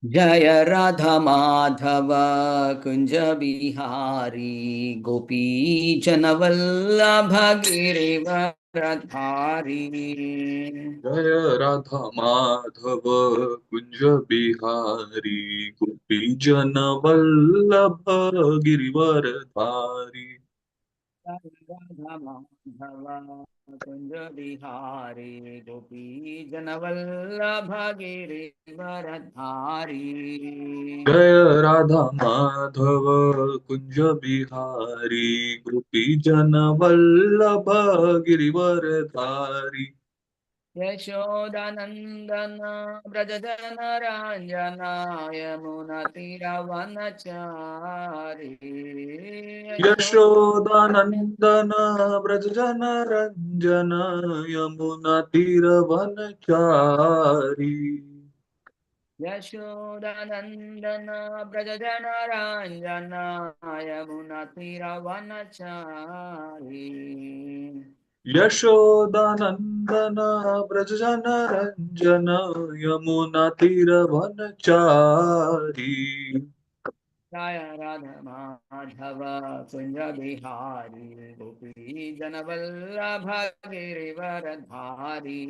जय राधा माधव कुंज बिहारी गोपी जनवल्लभ गिरिवरधारी। जय राधा माधव कुंज बिहारी गोपी जन वल्लभ गिरिवर धारी। राधा माधव कुंज बिहारी गोपी जनवल्लभ गिरिवरधारी। जय राधा माधव कुंज बिहारी गोपी जन वल्लभ गिरिवर धारी। यशोदानन्दन व्रजधन रञ्जना यमुनतिरवनचारि। यशोदानंदन व्रज जन रंजन यमुना तीरवनचारी। यशोदानन्दन व्रजधन रञ्जना यमुनतिरवनचारि। यशोदानंदन व्रज जन रंजन यमुना तीरवनचारी। जय राधा माधव कुंज बिहारी गोपी जनवल्लभ गिरिवरधारी।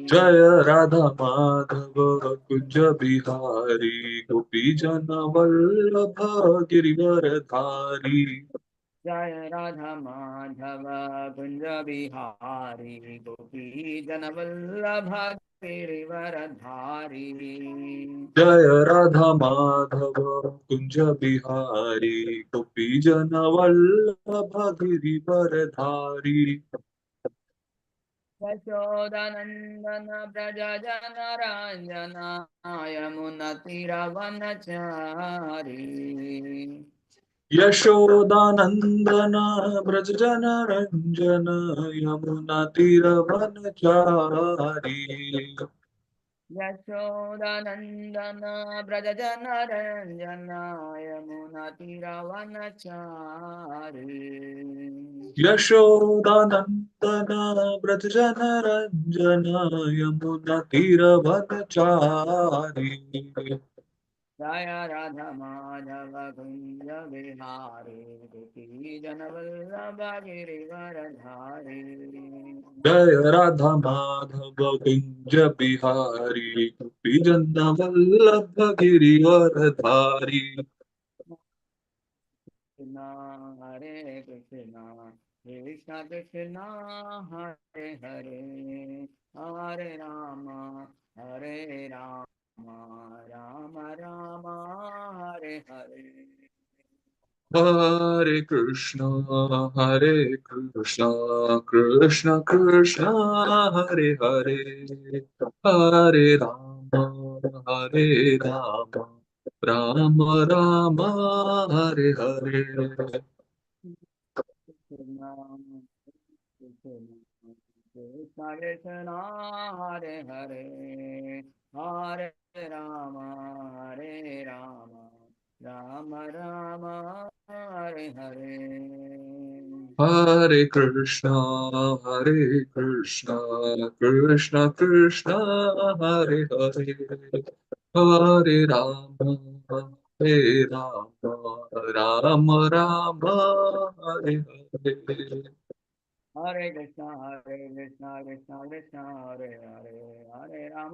जय राधा माधव कुंज बिहारी गोपी जन वल्लभ गिरिवर धारी। जय राधा माधव कुंज बिहारी गोपी जनवल्लभ गिरिवरधारी। जय राधा माधव कुंज बिहारी गोपी जन वल्लभ गिरिवर धारी। यशोदानंदन व्रज जन रंजन यमुनतिरवनचारी। यशोदानंदन व्रज जन रंजन यमुना तीरवनचारी। यशोदानंदन व्रज जन रंजन यमुनतिरवनचारी। यशोदानंदन व्रज जन रंजन यमुना तीरवनचारी। जय राधा माधव कुंज बिहारी गोपी जनवल्लभ गिरिवरधारी। जय राधा माधव कुंज बिहारी गोपी जन वल्लभ गिरिवर धारी। कृष्णा हरे कृष्णा कृष्ण कृष्णा हरे हरे हरे राम राम राम हरे हरे। हरे कृष्णा कृष्ण कृष्ण हरे हरे हरे राम राम राम हरे हरे। कृष्णा कृष्ण कृष्ण कृष्ण हरे हरे हरे राम राम राम हरे हरे। हरे कृष्णा कृष्ण कृष्ण हरे हरे हरे राम राम राम हरे हरे। हरे कृष्णा कृष्णा कृष्णा हरे हरे हरे राम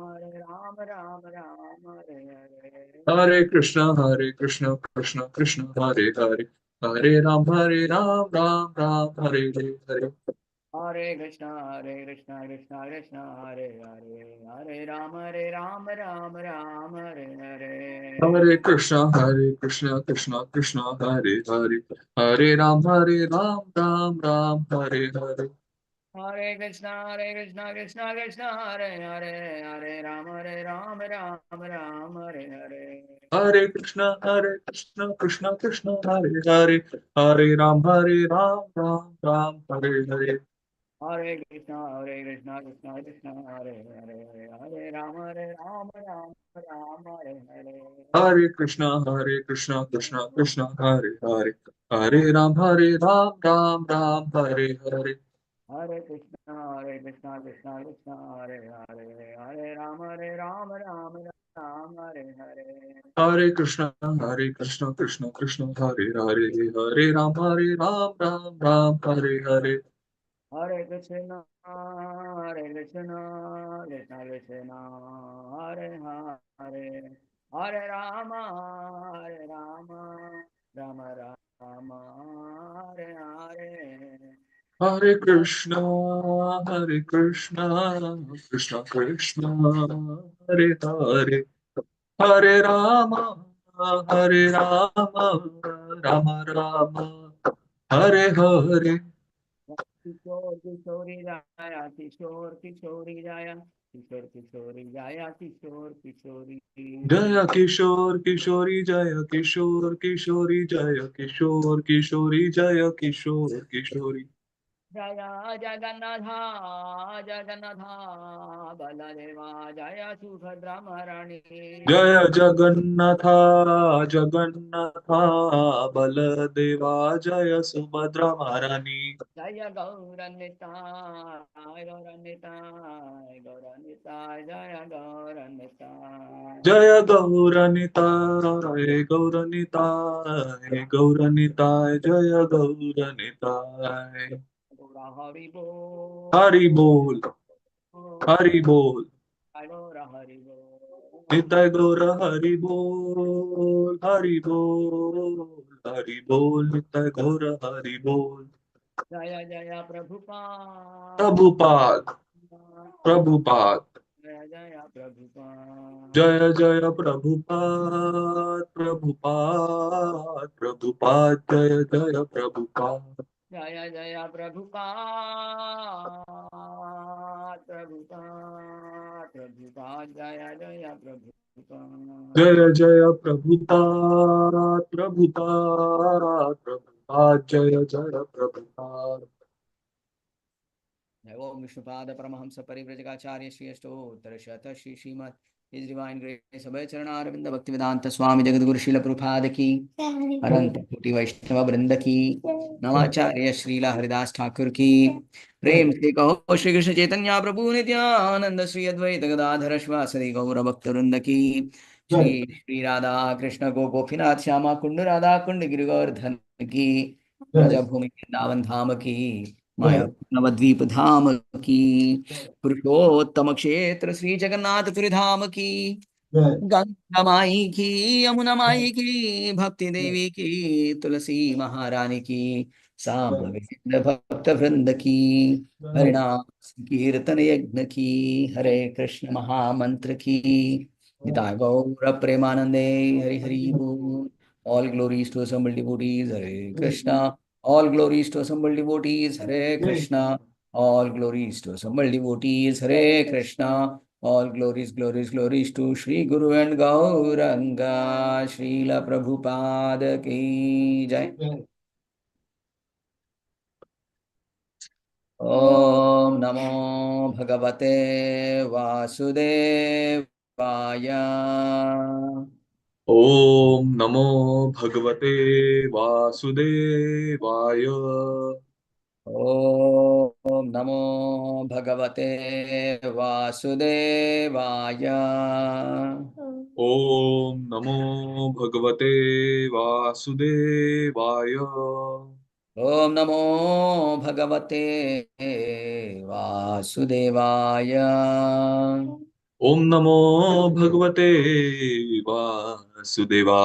राम हरे हरे। हरे कृष्ण कृष्ण कृष्ण हरे हरे हरे राम राम हरे हरे। हरे कृष्णा कृष्णा कृष्णा हरे हरे हरे राम राम हरे हरे। हरे कृष्ण कृष्ण कृष्ण हरे हरे हरे राम राम हरे हरे। हरे कृष्णा कृष्णा हरे राम राम हरे हरे। हरे कृष्ण कृष्ण कृष्ण हरे राम राम हरे हरे। हरे कृष्णा कृष्णा हरे राम राम हरे हरे। हरे कृष्ण कृष्ण कृष्ण हरे राम राम राम हरे हरे। हरे Krishna Krishna Krishna Krishna Hare Hare Hare Ram Ram Ram Hare Hare Hare Krishna Krishna Krishna Hare Hare Hare Ram Ram Hare Hare Hare Krishna Krishna Krishna Hare Hare Hare Rama Rama Rama Hare Hare Hare Krishna Krishna Krishna Hare Hare Hare Rama Rama Rama Hare Hare किशोर किशोरी जाया किशोर किशोरी जाया किशोर किशोरी जाया किशोर किशोरी Jaya Kishore Kishori Jaya Kishore Kishori Jaya Kishore Kishori Jaya Kishore Kishori Jaya Jagannatha Jagannatha Baldeva Jaya Subhadra महारानी Jaya Jagannatha Jagannatha Baladeva Jaya Subhadra Maharani जय गौरन्निताय गौरन्निताय गौरन्निताय जय गौरन्निताय Jaya Gauranitaya Gauranitaya Gauranitaya Jaya Gauranitaya Gaura Hari बोल Hari Bol Hari Bol Gaura Hari बोल Nitai Gaura Hari Bol Hari Bol Hari Bol Nitai Gaura Hari Bol जय जय Prabhupada Prabhupada Prabhupada जय जय Prabhupada Jaya Jaya Prabhupada Prabhupada Prabhupada Jaya Jaya Prabhupada जय जय प्रभुपाद प्रभुपाद प्रभुपाद जय जय Prabhupada Jaya Jaya Prabhupada Prabhupada Prabhupada Jaya Jaya Prabhupada जय ओम विष्णुपाद परमहंस परिव्रजकाचार्य श्री अष्टोत्तर शत Shri Shrimad His Divine Grace अभय चरणारविंद भक्ति वेदांत स्वामी जगद्गुरु श्रील प्रभुपाद की अनंत कोटि वैष्णव वृंद की नवाचार्य श्रीला हरिदास ठाकुर की प्रेम से कहो श्री कृष्ण चैतन्य प्रभु नित्यानंद श्री अद्वैत गदाधर श्वासदि गौर भक्त वृंद की श्री श्री राधा कृष्ण गोपीनाथ श्यामा कुंड राधा कुंड गिरिवर्धन की ब्रजभूमि वृंदावन धाम की माया नवद्वीप धाम की पुरुषोत्तम क्षेत्र श्री जगन्नाथपुरी धाम की गंगा माई की यमुना माई की भक्ति देवी की तुलसी महारानी की सामवेद भक्त वृंद की हरिनाम कीर्तन यज्ञ की हरे कृष्ण महामंत्र की निताय गौर प्रेमानंदे हरि हरि बोल all glories to assembled devotees Hare Krishna all glories to assembled devotees hare krishna all glories to assembled devotees hare krishna all glories to Shri Guru and Gauranga Srila Prabhupada ki jai Om Namo Bhagavate Vasudevaya Om Namo Bhagavate Vasudevaya Om Namo Bhagavate Vasudevaya Om Namo Bhagavate Vasudevaya Om Namo Bhagavate Vasudevaya Om Namo Bhagavate Vasudevaya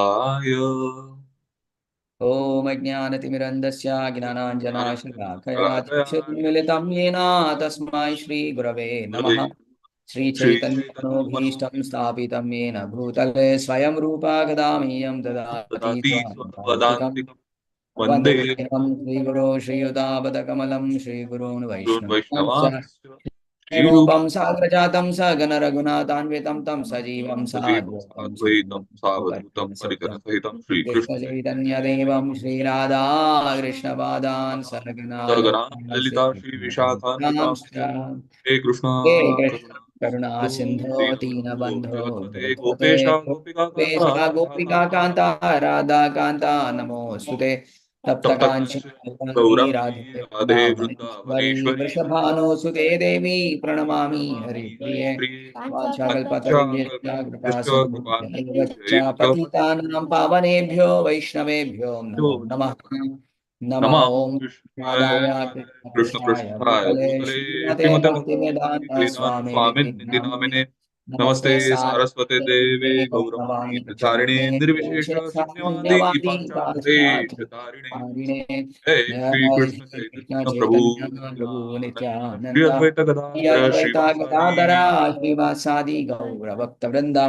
ॐ अज्ञानतिमिरन्दस्य ज्ञानाञ्जनाशलाकया चक्षुर्मिलितं येन तस्मै श्रीगुरवे नमः Shri Chaitanya श्रीचैतन्यमनोभीष्टं स्थापितं येन भूतले स्वयं रूपा कदा मह्यं ददाति Manupati स्वान्तान्तिकम् Svavadantikam Vande वन्देऽहं श्रीगुरो श्रीयुतापदकमलं श्रीगुरून् Gurun वैष्णवांश्च Vaishnavas Shri Rupa रूपं साग्रजातं सगणरघुनाथान्वितं तं सजीवं Sajivam साद्वैतं Sadvaitam Savadhutam सुखं सत्यं Paritara Sahitam Shri Krishna कृष्णचैतन्यदेवं Shri Radha कृष्णपादान् सहगना Sagana Lalita Lalita Shri Vishakhanvita श्रीरांश्च Hey हे Krishna कृष्ण Karuna करुणा Sindhu सिन्धो Dinabandhu दीनबन्धो Jagatpate जगत्पते Gopesha Gopika गोपेश Kanta गोपिका Radha कान्ता Kanta राधा कान्ता नमोऽस्तुते तप्त तप्त कांचन गौरांगी राधे राधे वृंदावनेश्वरी वृंदावनेश्वरी वृषभानुसुते देवी प्रणमामि प्रणमामि हरिप्रिये हरिप्रिये वाञ्छाकल्पतरुभ्यश्च कृपा वाञ्छाकल्पतरुभ्यश्च सिन्धुभ्यश्च कृपासिन्धुभ्यश्च पतितानां पावनेभ्यो वैष्णवेभ्यो नमो नमः नमो नमः ॐ कृष्णाय राधाय कृष्ण कृष्णपृष्ठाय पृष्ठाय भूतले भूतले श्रीमते श्रीमते भक्तिवेदान्त वेदांत स्वामिने स्वामिन् इति नामिने नामिने नमस्ते नमस्ते सारस्वते देवे सारस्वते गौरवाणी गौरवाणी प्रचारिणे प्रचारिणे निर्विशेष शून्यवादी पाश्चात्यदेश तारिणे पारिणे जय श्री जय कृष्ण श्री कृष्ण चैतन्य प्रभु चैतन्य प्रभु नित्यानंद श्री नित्यानंद अद्वैत श्री गदाधर अद्वैता श्रीवासादि गदाधरा श्रीवासादि गौर भक्त वृंदा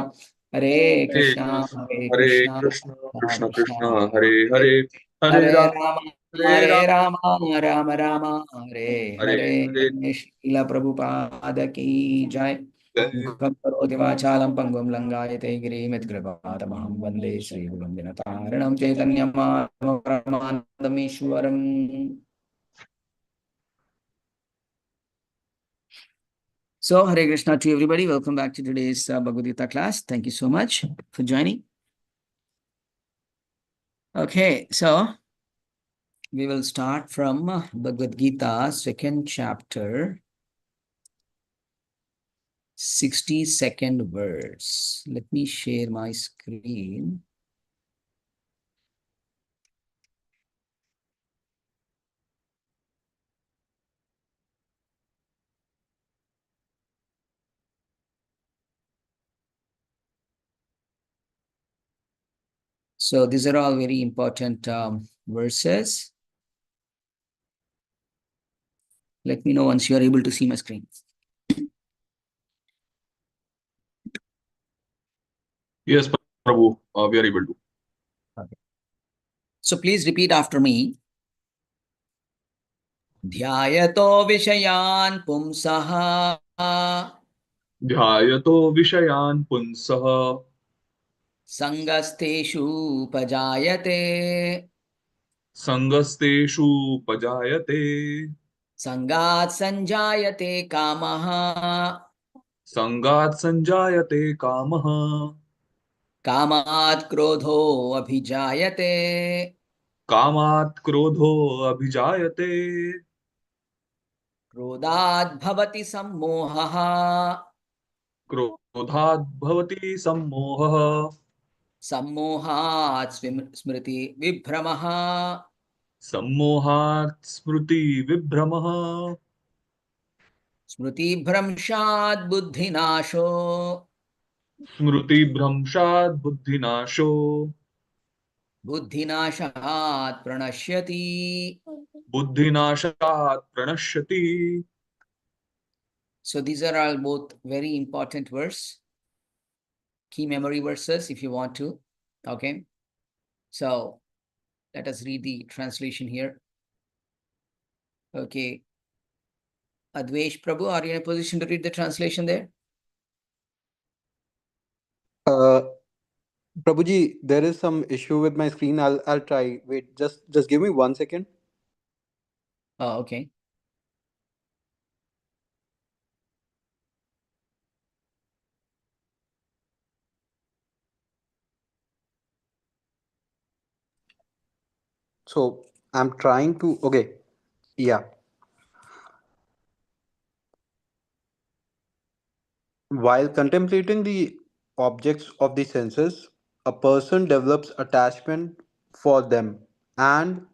हरे कृष्ण हरे हरे कृष्णा कृष्ण कृष्णा कृष्ण कृष्णा कृष्ण हरे हरे हरे हरे हरे राम हरे हरे राम राम राम राम हरे हरे हरे हरे श्रील प्रभुपाद की जय जय मुखं करोति वाचालं पङ्गुं लङ्घायते गिरिमित्कृपातमहं वन्दे श्रीगुरुं दिनतारिणं चैतन्यमानमपरमानन्दमीश्वरम्. So, Hare Krishna to everybody. Welcome back to today's Bhagavad Gita class. Thank you so much for joining. Okay, so we will start from Bhagavad Gita, second chapter, 62nd verse. Let me share my screen. So these are all very important verses. Let me know once you are able to see my screen. Yes, Prabhu, we are able to. Okay. So please repeat after me. ध्यायतो विषयान् पुंसः ध्यायतो विषयान् पुंसः सङ्गस्तेषूपजायते सङ्गस्तेषूपजायते सङ्गात् सञ्जायते कामः सङ्गात् सञ्जायते कामः कामात् क्रोधोऽभिजायते कामात् क्रोधोऽभिजायते क्रोधात् भवति सम्मोहः क्रोधात् भवति सम्मोहः सम्मोहात् स्मृतिविभ्रमः सम्मोहात् स्मृतिविभ्रमः स्मृतिभ्रंशात् बुद्धिनाशो स्मृतिभ्रंशात् बुद्धिनाशो बुद्धिनाशात् प्रणश्यति. बुद्धिनाशात् प्रणश्यति. So these are all both very important verse, key memory verses if you want to. Okay. So let us read the translation here. Okay. Advesh Prabhu, are you in a position to read the translation there? Uh, Prabhuji, there is some issue with my screen. I'll try. Wait, just give me 1 second. Oh, okay. So I'm trying to. Okay, yeah. While contemplating the objects of the senses, a person develops attachment for them, and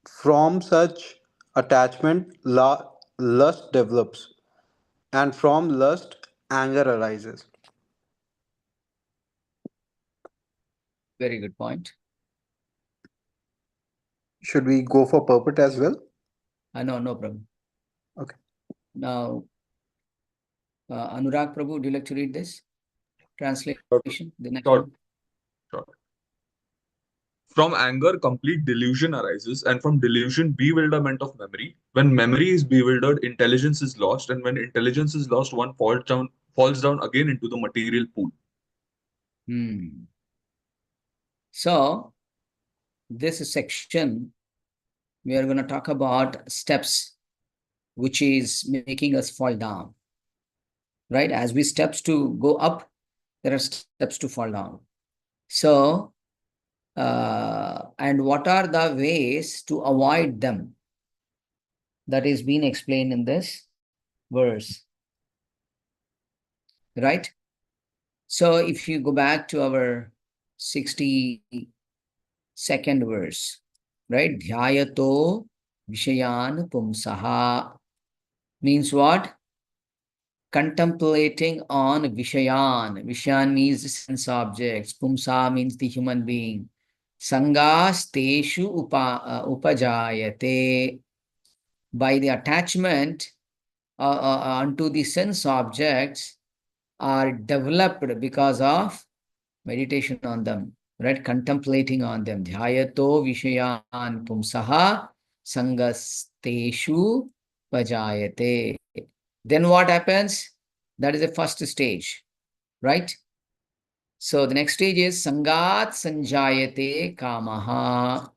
from such attachment, lust develops, and from lust, anger arises. Very good point. Should we go for purport as well? No, no problem. Okay. Now, Anurag Prabhu, would you like to read this Sure, translation? The next sure, one. sure. From anger, complete delusion arises, and from delusion, bewilderment of memory. When memory is bewildered, intelligence is lost, and when intelligence is lost, one falls down again into the material pool. So this section, we are going to talk about steps which is making us fall down, right? As we steps to go up, there are steps to fall down. So and what are the ways to avoid them? That is being explained in this verse. Right? So if you go back to our 62nd verse, right? Dhyayato Vishayan Pumsaha means what? Contemplating on Vishayan. Vishayan means the sense objects. Pumsa means the human being. Sangas teshu upajayate. By the attachment onto the sense objects are developed because of meditation on them, right? Contemplating on them. Dhyayato Vishayan Pumsaha Sangasteshu Pajayate. Then what happens? That is the first stage, right? So the next stage is Sangat Sanjayate Kamaha,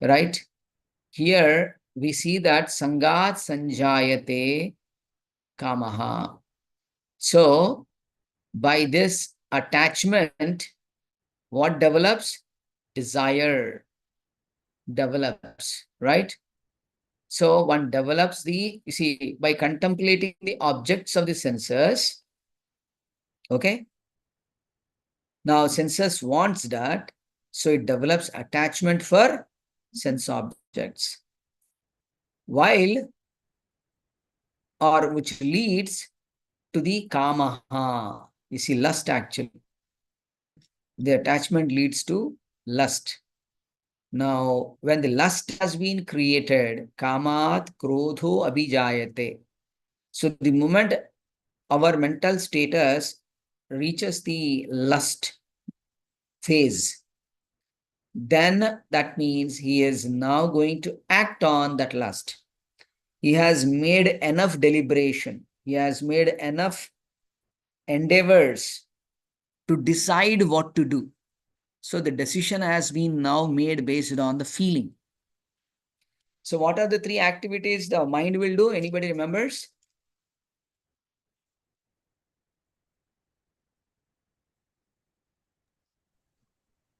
right? Here we see that Sangat Sanjayate Kamaha. So by this attachment, what develops? Desire develops, right? So one develops you see, by contemplating the objects of the senses, okay? Now senses wants that, so it develops attachment for sense objects. Which leads to the kamaha. You see, lust actually. The attachment leads to lust. Now, when the lust has been created, kamat krodho abhijayate. So the moment our mental status reaches the lust phase, then that means he is now going to act on that lust. He has made enough deliberation. He has made enough endeavors to decide what to do. So the decision has been now made based on the feeling. So what are the three activities the mind will do? Anybody remembers?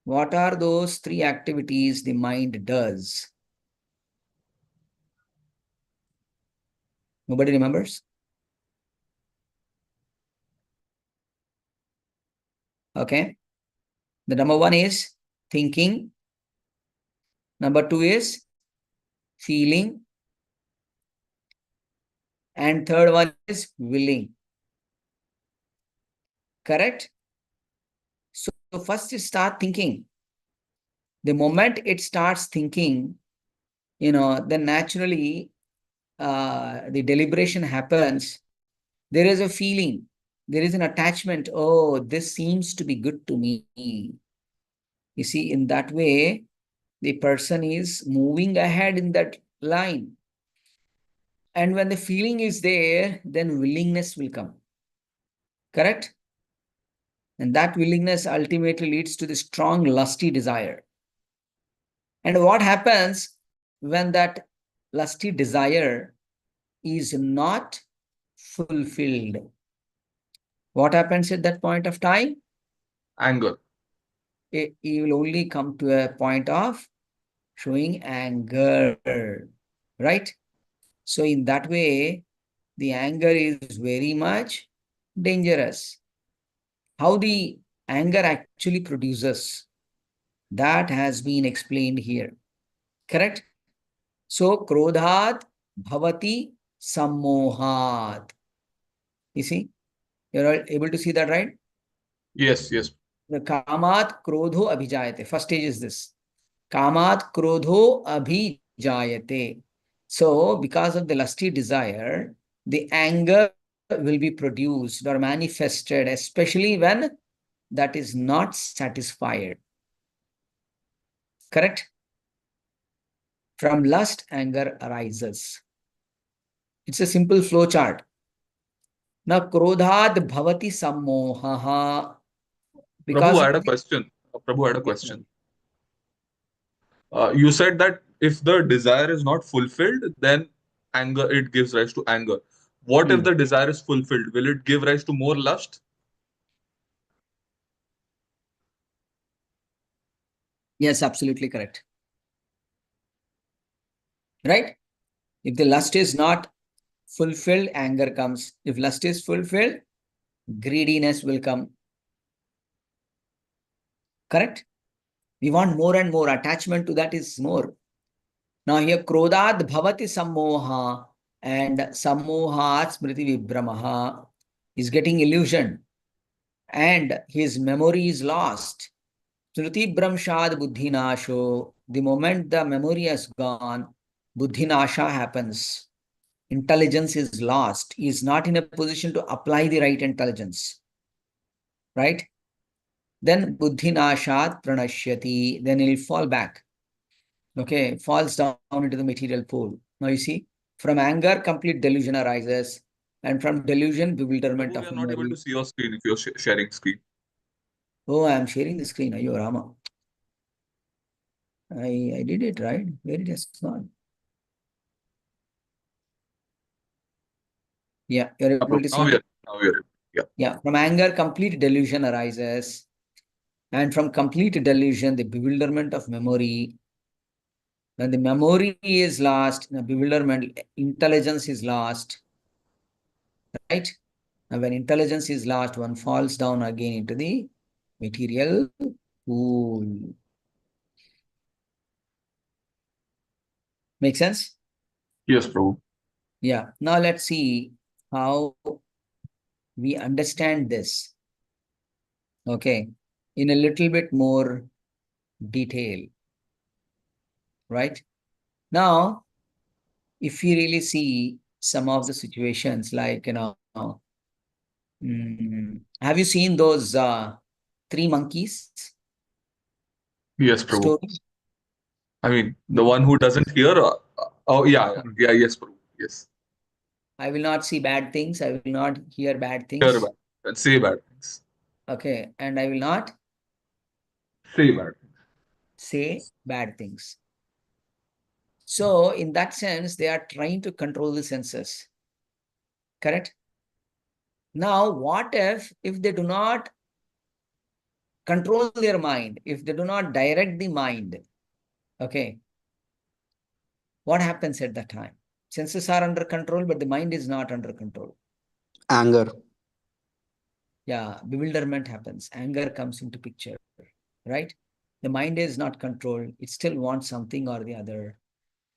What are those three activities the mind does? Nobody remembers? Okay. The number one is thinking. Number two is feeling. And third one is willing. Correct? So first you start thinking. The moment it starts thinking, then naturally the deliberation happens. There is a feeling. There is an attachment. Oh, this seems to be good to me. You see, in that way, the person is moving ahead in that line. And when the feeling is there, then willingness will come. Correct? And that willingness ultimately leads to the strong lusty desire. And what happens when that lusty desire is not fulfilled? What happens at that point of time? Anger. You will only come to a point of showing anger, right? So in that way, the anger is very much dangerous. How the anger actually produces, that has been explained here. Correct? So, krodhat bhavati sammohat. You see? You're all able to see that, right? Yes, yes. The kamat krodho abhijayate. First stage is this. Kamat krodho abhijayate. So, because of the lusty desire, the anger will be produced or manifested, especially when that is not satisfied. Correct? From lust, anger arises. It's a simple flow chart. Now, krodhat bhavati sammohaha. Prabhu, Because I of had a the... question. Prabhu, I had a Yes, question. You said that if the desire is not fulfilled, then it gives rise to anger. What if the desire is fulfilled? Will it give rise to more lust? Yes, absolutely correct. Right? If the lust is not fulfilled, anger comes. If lust is fulfilled, greediness will come. Correct? We want more and more. Attachment to that is more. Now here, krodad bhavati sammoha and sammohat smriti vibhramaha is getting illusion and his memory is lost. Smriti bramshad buddhinasho. The moment the memory has gone, buddhinasha happens. Intelligence is lost. He is not in a position to apply the right intelligence. Right? Then buddhinashat pranashyati. Then he'll fall back. Okay, falls down into the material pool. Now you see, from anger, complete delusion arises, and from delusion, bewilderment Prabhu, we of are not able memory. to see your screen if you're sharing screen. Oh, I am sharing the screen. Ayo Rama. I did it, right? Where it has gone? Yeah, you're Yeah, able Prabhu. to see me? Now we are able. Yeah. Yeah, from anger, complete delusion arises, and from complete delusion, the bewilderment of memory. When the memory is lost, the bewilderment, intelligence is lost, right? And when intelligence is lost, one falls down again into the material pool. Make sense? Yes, Prabhu. Yeah. Now let's see how we understand this. Okay. In a little bit more detail. Right? Now, if we really see some of the situations like, have you seen those three monkeys Yes, Prabhu. story? I mean, the one who doesn't hear. Oh, yeah. Yes, Prabhu. Yes. I will not see bad things. I will not hear bad Hear things. bad and say bad things. Okay. And I will not Say bad things. say bad things. So, in that sense, they are trying to control the senses. Correct? Now, what if they do not control their mind, if they do not direct the mind? Okay. What happens at that time? Senses are under control, but the mind is not under control. Anger. Yeah, bewilderment happens. Anger comes into picture, right? The mind is not controlled. It still wants something or the other.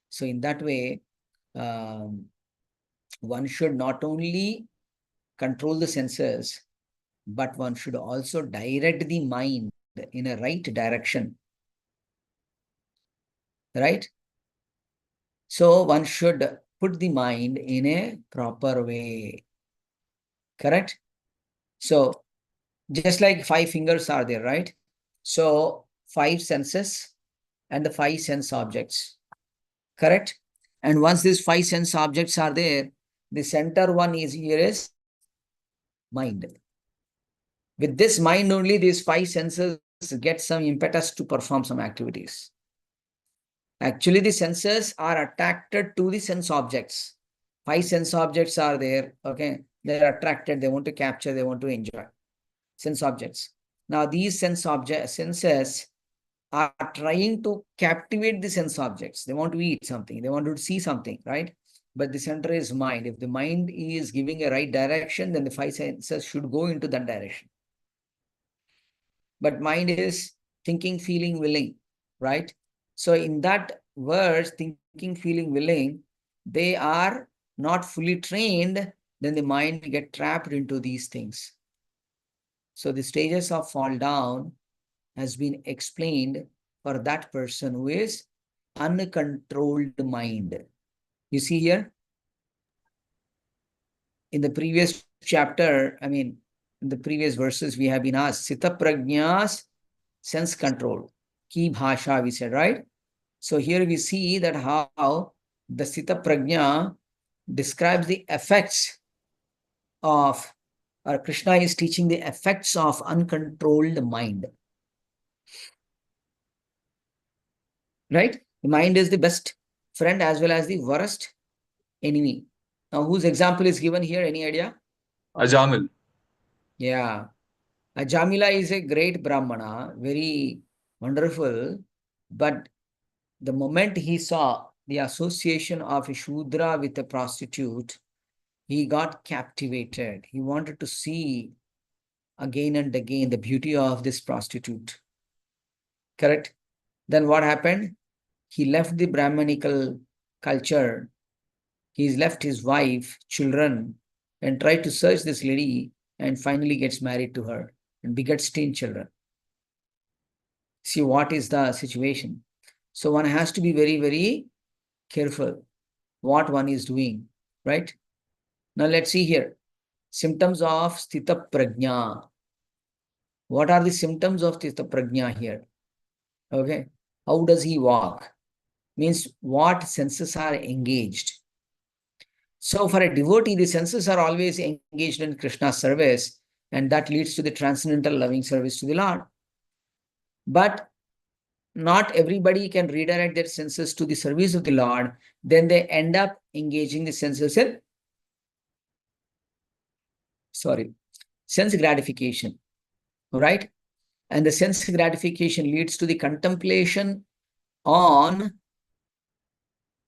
So in that way, one should not only control the senses, but one should also direct the mind in a right direction, right? So one should put the mind in a proper way, correct? So just like five fingers are there, right? So five senses and the five sense objects, correct? And once these five sense objects are there, the center one is here is mind. With this mind only, these five senses get some impetus to perform some activities. Actually, the senses are attracted to the sense objects. Five sense objects are there, okay? They're attracted, they want to capture, they want to enjoy. Sense objects. Now, these senses are trying to captivate the sense objects. They want to eat something, they want to see something, right? But the center is mind. If the mind is giving a right direction, then the five senses should go into that direction. But mind is thinking, feeling, willing, right? So in that verse, thinking, feeling, willing, they are not fully trained, then the mind get trapped into these things. So the stages of fall down has been explained for that person who is uncontrolled mind. You see here, in the previous chapter, in the previous verses, we have been asked, Sita Prajna's sense control, ki bhasha, we said, right? So here we see that how the Sita Prajna describes the effects of, or Krishna is teaching the effects of uncontrolled mind. Right? The mind is the best friend as well as the worst enemy. Now, whose example is given here? Any idea? Ajamil. Yeah. Jamila is a great Brahmana, very wonderful. But the moment he saw the association of a Shudra with a prostitute, he got captivated. He wanted to see again and again the beauty of this prostitute. Correct? Then what happened? He left the Brahmanical culture. He's left his wife, children, and tried to search this lady and finally gets married to her and begets 10 children. See what is the situation. So one has to be very, very careful what one is doing, right? Now let's see here. Symptoms of Sthita Prajna. What are the symptoms of Sthita Prajna here? Okay. How does he walk? Means what senses are engaged. So for a devotee, the senses are always engaged in Krishna's service, and that leads to the transcendental loving service to the Lord. But not everybody can redirect their senses to the service of the Lord. Then they end up engaging the senses in, sense gratification, right? And the sense gratification leads to the contemplation on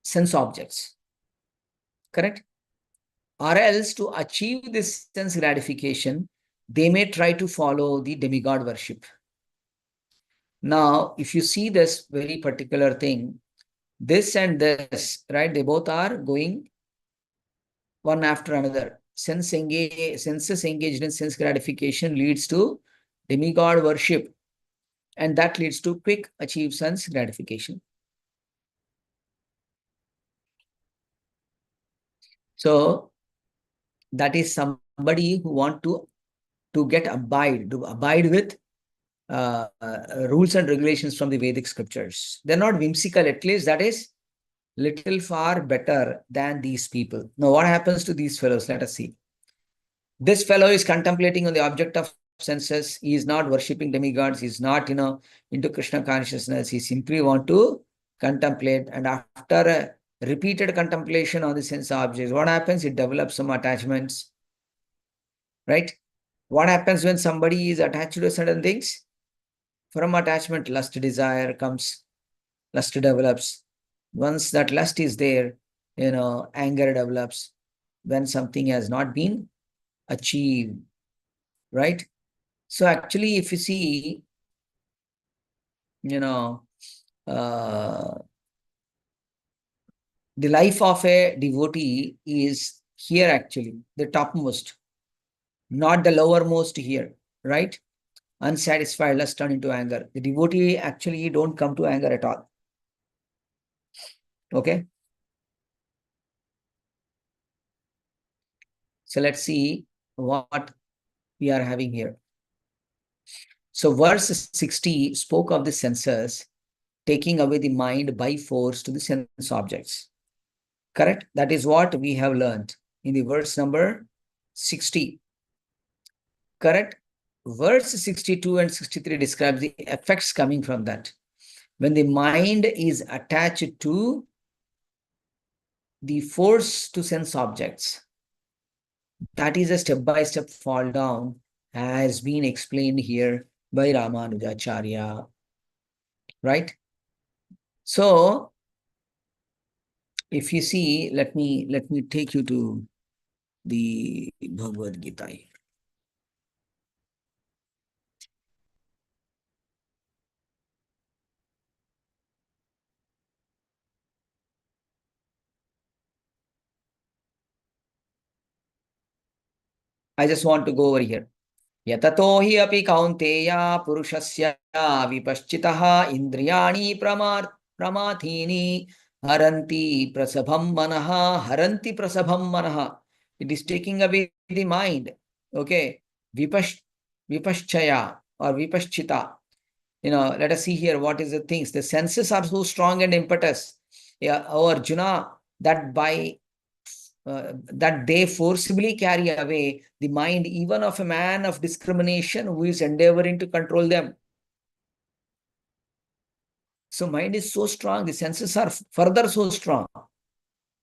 sense objects, correct? Or else to achieve this sense gratification, they may try to follow the demigod worship. Now, if you see this very particular thing, this and this, right, they both are going one after another. Senses engaged in sense gratification leads to demigod worship, and that leads to quick achieve sense gratification. So that is somebody who want to abide with rules and regulations from the Vedic scriptures. They're not whimsical, at least that is little far better than these people. Now, what happens to these fellows? Let us see. This fellow is contemplating on the object of senses. He is not worshipping demigods. He is not, into Krishna consciousness. He simply want to contemplate. And after a repeated contemplation on the sense objects, what happens? It develops some attachments, right? What happens when somebody is attached to certain things? From attachment, lust, desire comes, lust develops. Once that lust is there, anger develops when something has not been achieved, right? So actually, if you see, the life of a devotee is here actually, the topmost, not the lowermost here, right? Unsatisfied, lust turn into anger. The devotee actually don't come to anger at all. Okay. So let's see what we are having here. So verse 60 spoke of the senses taking away the mind by force to the sense objects. Correct? That is what we have learned in the verse number 60. Correct? Verse 62 and 63 describes the effects coming from that. When the mind is attached to the force to sense objects, that is a step-by-step fall down, has been explained here by Ramanujacharya, right? So, if you see, let me take you to the Bhagavad Gita. I just want to go over here. Yatato hi api kaunteya purushasya vipaschitaha indriyani pramathini haranti prasabham manaha. It is taking away the mind. Okay. Vipaschaya or vipaschita. Let us see here what is the things. The senses are so strong and impetus. Yeah, oh Arjuna, that they forcibly carry away the mind even of a man of discrimination who is endeavoring to control them. So mind is so strong, the senses are further so strong.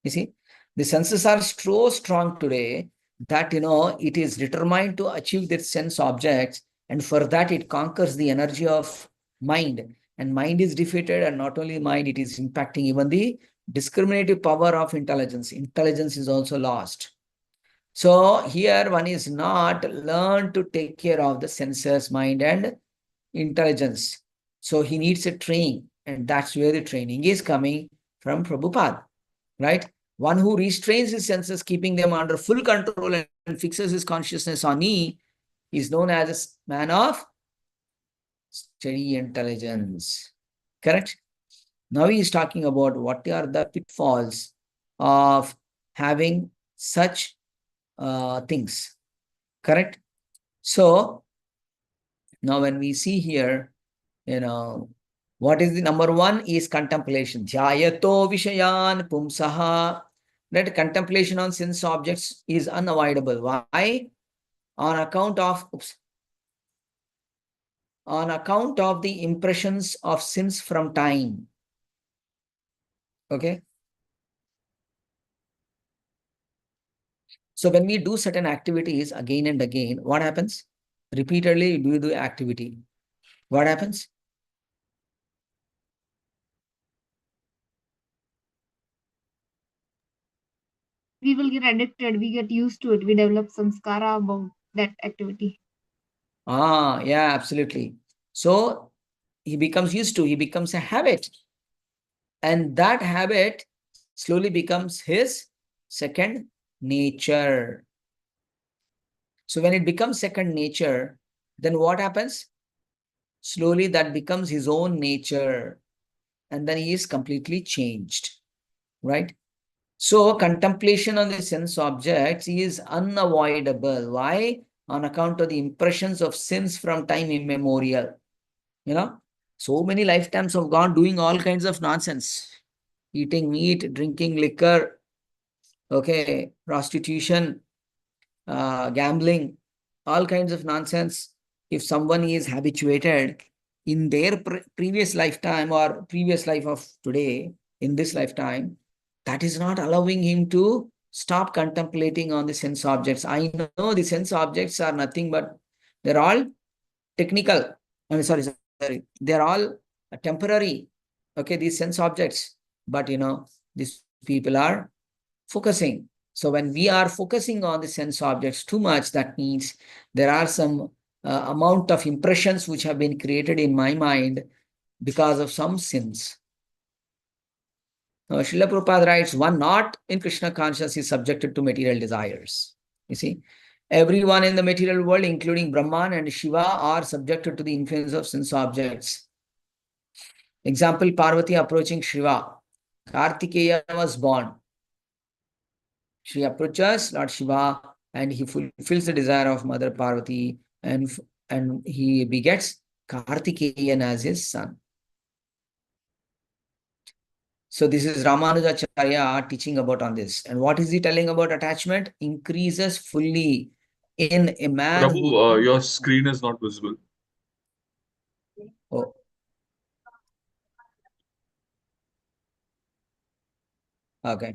You see, the senses are so strong today that, it is determined to achieve that sense objects, and for that it conquers the energy of mind. And mind is defeated, and not only mind, it is impacting even the discriminative power of intelligence. Intelligence is also lost. So here one is not learned to take care of the senses, mind, and intelligence. So he needs a training, and that's where the training is coming from Prabhupada, right? One who restrains his senses, keeping them under full control and fixes his consciousness on me, is known as a man of steady intelligence. Correct? Now he is talking about what are the pitfalls of having such things. Correct? So now when we see here, what is the number one is contemplation. Dhyayato vishayan pumsaha. That contemplation on sense objects is unavoidable. Why? On account of the impressions of sins from time. Okay. So when we do certain activities again and again, what happens? Repeatedly do the activity. What happens? We will get addicted, we get used to it, we develop samskara about that activity. Yeah, absolutely. So he becomes used to, he becomes a habit. And that habit slowly becomes his second nature. So when it becomes second nature, then what happens? Slowly that becomes his own nature. And then he is completely changed, right? So contemplation on the sense objects is unavoidable. Why? On account of the impressions of sins from time immemorial. So many lifetimes have gone doing all kinds of nonsense. Eating meat, drinking liquor, okay, prostitution, gambling, all kinds of nonsense. If someone is habituated in their previous lifetime or previous life of today, in this lifetime, that is not allowing him to stop contemplating on the sense objects. I know the sense objects are nothing but they're all technical. I mean, sorry, they're all temporary. Okay, these sense objects. But these people are focusing. So when we are focusing on the sense objects too much, that means there are some amount of impressions which have been created in my mind because of some sins. Srila Prabhupada writes, one not in Krishna consciousness is subjected to material desires. You see, everyone in the material world, including Brahman and Shiva, are subjected to the influence of sense objects. Example, Parvati approaching Shiva. Kartikeya was born. She approaches Lord Shiva and he fulfills the desire of Mother Parvati and he begets Kartikeyan as his son. So this is Ramanujacharya teaching about on this. And what is he telling about attachment? Increases fully in a man Prabhu, your screen is not visible. Oh. Okay.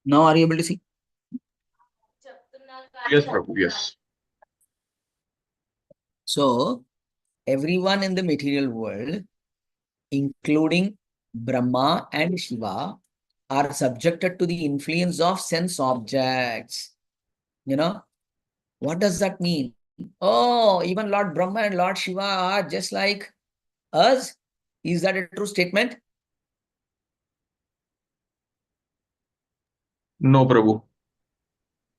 Now are you able to see? Yes, Prabhu, yes. So everyone in the material world, including Brahma and Shiva, are subjected to the influence of sense objects. What does that mean? Oh, even Lord Brahma and Lord Shiva are just like us. Is that a true statement? No, Prabhu.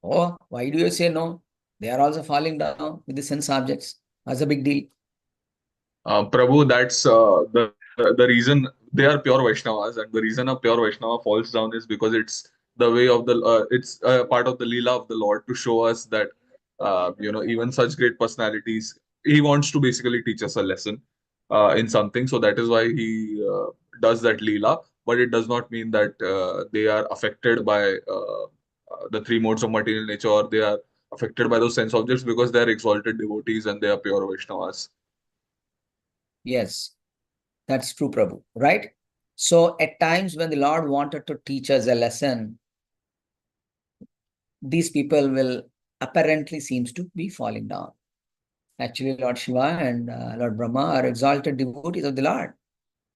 Oh, why do you say no? They are also falling down with the sense objects. That's a big deal. Prabhu, that's the reason they are pure Vaishnavas, and the reason a pure Vaishnava falls down is because it's the way of the it's part of the Leela of the Lord to show us that even such great personalities, he wants to basically teach us a lesson in something. So that is why he does that Leela, but it does not mean that they are affected by the three modes of material nature, or they are affected by those sense objects, because they are exalted devotees and they are pure Vaishnavas. Yes, that's true, Prabhu, right? So at times when the Lord wanted to teach us a lesson, these people will apparently seems to be falling down. Actually, Lord Shiva and Lord Brahma are exalted devotees of the Lord,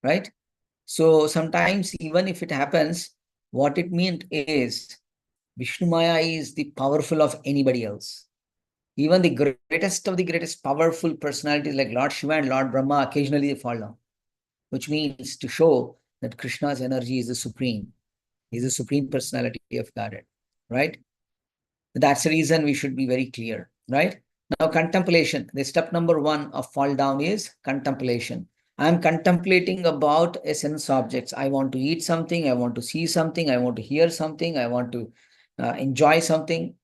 right? So sometimes even if it happens, what it means is Vishnu Maya is the powerful of anybody else. Even the greatest of the greatest powerful personalities like Lord Shiva and Lord Brahma, occasionally they fall down, which means to show that Krishna's energy is the supreme. He's the supreme personality of Godhead, right? That's the reason we should be very clear, right? Now, contemplation. The step number one of fall down is contemplation. I'm contemplating about a sense objects. I want to eat something. I want to see something. I want to hear something. I want to enjoy something.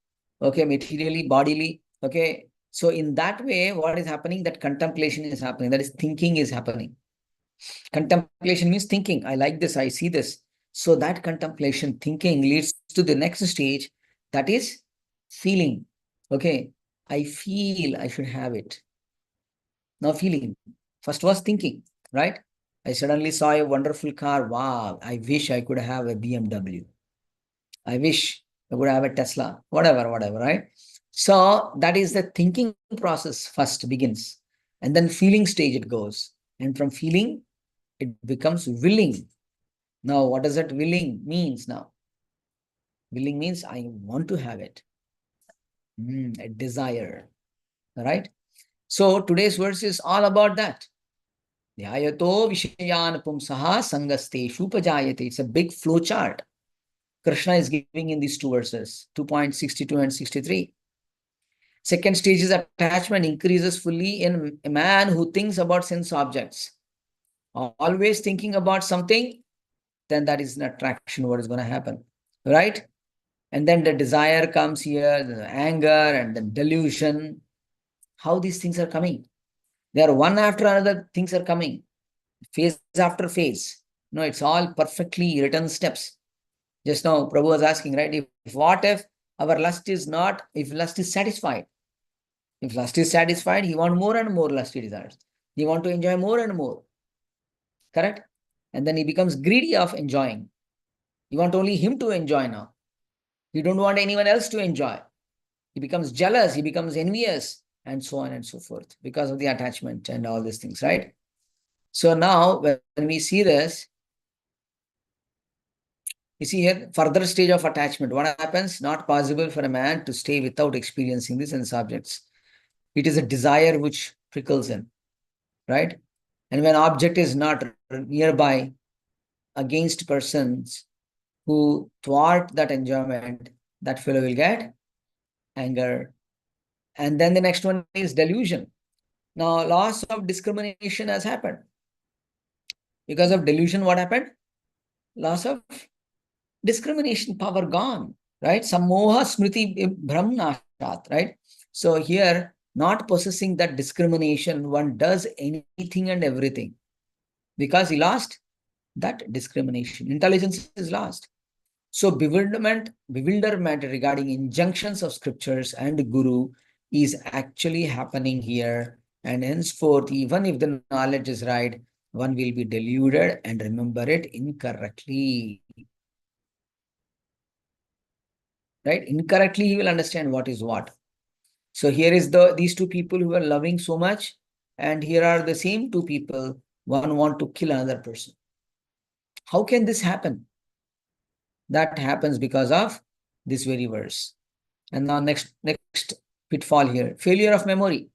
Okay, materially, bodily. Okay. So in that way, what is happening? That contemplation is happening. That is thinking is happening. Contemplation means thinking. I like this. I see this. So that contemplation, thinking leads to the next stage. That is feeling. Okay. I feel I should have it. Now feeling. First was thinking, right? I suddenly saw a wonderful car. Wow. I wish I could have a BMW. I wish I would have a Tesla. Whatever, right? So that is the thinking process first begins. And then feeling stage it goes. And from feeling, it becomes willing. Now, what does that willing means now? Willing means I want to have it. A desire, right? So today's verse is all about that. Dhyayato vishayan pumsaha sangasteshu pajayate. It's a big flow chart. Krishna is giving in these two verses, 2.62 and 63. Second stage is attachment increases fully in a man who thinks about sense objects. Always thinking about something, then that is an attraction, what is going to happen, right? And then the desire comes here, the anger and the delusion. How these things are coming? They are one after another, things are coming, phase after phase. No, it's all perfectly written steps. Just now, Prabhu was asking, right? If what if our lust is not, if lust is satisfied? If lust is satisfied, he wants more and more lusty desires. He wants to enjoy more and more. Correct? And then he becomes greedy of enjoying. You want only him to enjoy now. You don't want anyone else to enjoy. He becomes jealous, he becomes envious, and so on and so forth because of the attachment and all these things, right? So now when we see this, you see here, further stage of attachment. What happens? Not possible for a man to stay without experiencing the sense objects. It is a desire which prickles him, right? And when object is not nearby, against persons who thwart that enjoyment, that fellow will get anger. And then the next one is delusion. Now, loss of discrimination has happened. Because of delusion, what happened? Loss of discrimination power gone, right? Samoha smriti brahmanashat, right? So here, not possessing that discrimination, one does anything and everything because he lost that discrimination. Intelligence is lost. So bewilderment regarding injunctions of scriptures and guru is actually happening here. And henceforth, even if the knowledge is right, one will be deluded and remember it incorrectly. Right? Incorrectly, he will understand what is what. So here is these two people who are loving so much, and here are the same two people, one want to kill another person. How can this happen? That happens because of this very verse. And now next pitfall here, failure of memory.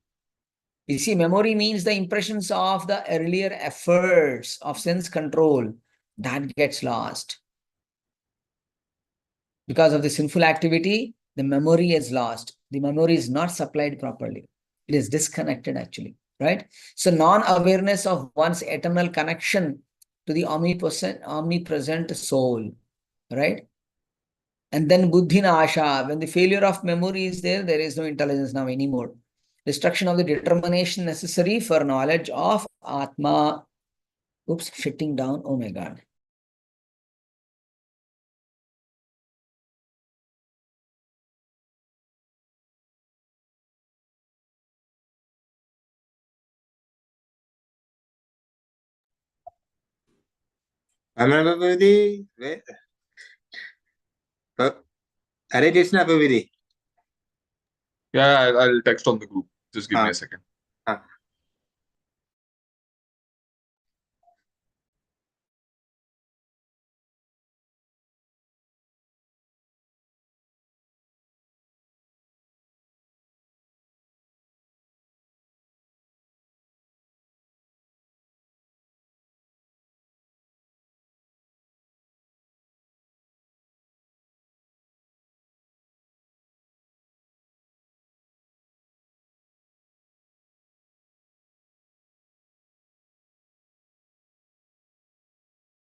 You see, memory means the impressions of the earlier efforts of sense control that gets lost. Because of the sinful activity, the memory is lost. The memory is not supplied properly. It is disconnected actually, right? So non-awareness of one's eternal connection to the omnipresent soul, right? And then buddhi asha, when the failure of memory is there, there is no intelligence now anymore. Destruction of the determination necessary for knowledge of Atma. Oops, shutting down. Oh my God. Amana Baby, అరే చేసిన ఇది Yeah, I'll text on the group. Just give me a second.